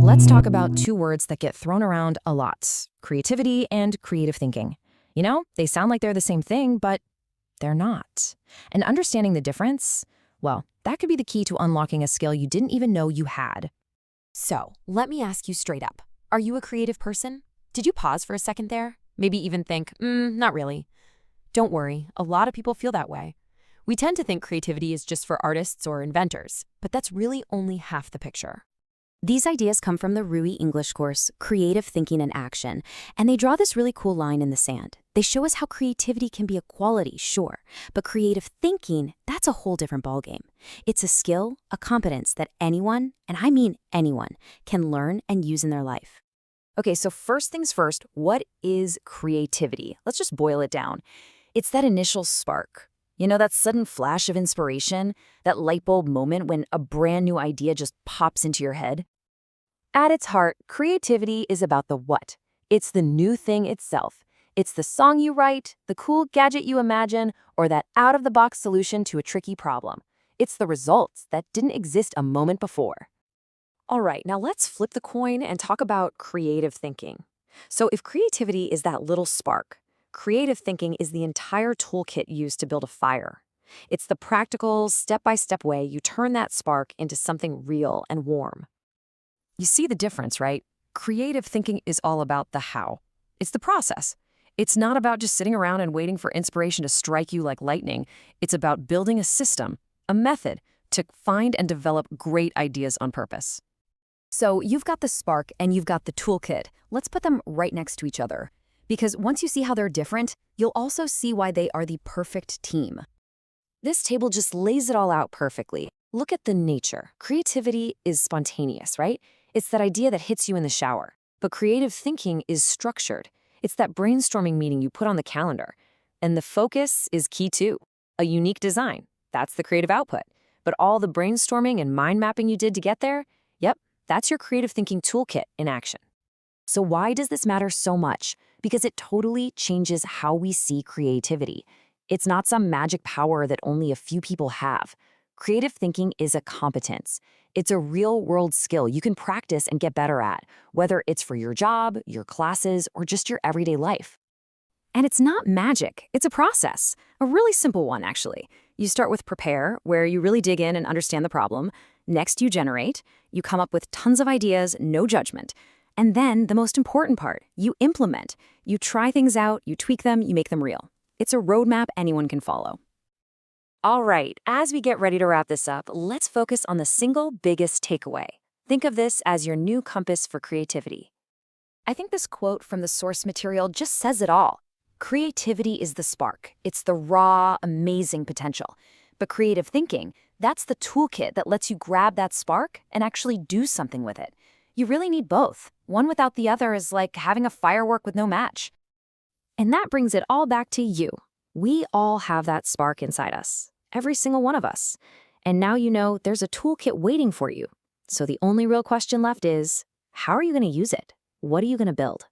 let's talk about two words that get thrown around a lot: creativity and creative thinking. You know, they sound like they're the same thing, but they're not. And understanding the difference, well, that could be the key to unlocking a skill you didn't even know you had. So, let me ask you straight up. Are you a creative person? Did you pause for a second there? Maybe even think, not really. Don't worry, a lot of people feel that way. We tend to think creativity is just for artists or inventors, but that's really only half the picture. These ideas come from the RuiEnglish course, Creative Thinking in Action, and they draw this really cool line in the sand. They show us how creativity can be a quality, sure, but creative thinking, that's a whole different ballgame. It's a skill, a competence that anyone, and I mean anyone, can learn and use in their life. Okay, so first things first, what is creativity? Let's just boil it down. It's that initial spark. You know, that sudden flash of inspiration, that light bulb moment when a brand new idea just pops into your head. At its heart, creativity is about the what. It's the new thing itself. It's the song you write, the cool gadget you imagine, or that out-of-the-box solution to a tricky problem. It's the results that didn't exist a moment before. All right, now let's flip the coin and talk about creative thinking. So if creativity is that little spark, creative thinking is the entire toolkit used to build a fire. It's the practical, step-by-step way you turn that spark into something real and warm. You see the difference, right? Creative thinking is all about the how. It's the process. It's not about just sitting around and waiting for inspiration to strike you like lightning. It's about building a system, a method, to find and develop great ideas on purpose. So you've got the spark and you've got the toolkit. Let's put them right next to each other. Because once you see how they're different, you'll also see why they are the perfect team. This table just lays it all out perfectly. Look at the nature. Creativity is spontaneous, right? It's that idea that hits you in the shower. But creative thinking is structured. It's that brainstorming meeting you put on the calendar. And the focus is key too. A unique design. That's the creative output. But all the brainstorming and mind mapping you did to get there, yep, that's your creative thinking toolkit in action. So why does this matter so much? Because it totally changes how we see creativity. It's not some magic power that only a few people have. Creative thinking is a competence. It's a real-world skill you can practice and get better at, whether it's for your job, your classes, or just your everyday life. And it's not magic, it's a process. A really simple one, actually. You start with prepare, where you really dig in and understand the problem. Next, you generate. You come up with tons of ideas, no judgment. And then, the most important part, you implement. You try things out, you tweak them, you make them real. It's a roadmap anyone can follow. All right, as we get ready to wrap this up, let's focus on the single biggest takeaway. Think of this as your new compass for creativity. I think this quote from the source material just says it all. Creativity is the spark. It's the raw, amazing potential. But creative thinking, that's the toolkit that lets you grab that spark and actually do something with it. You really need both. One without the other is like having a firework with no match. And that brings it all back to you. We all have that spark inside us, every single one of us. And now you know there's a toolkit waiting for you. So the only real question left is, how are you going to use it? What are you going to build?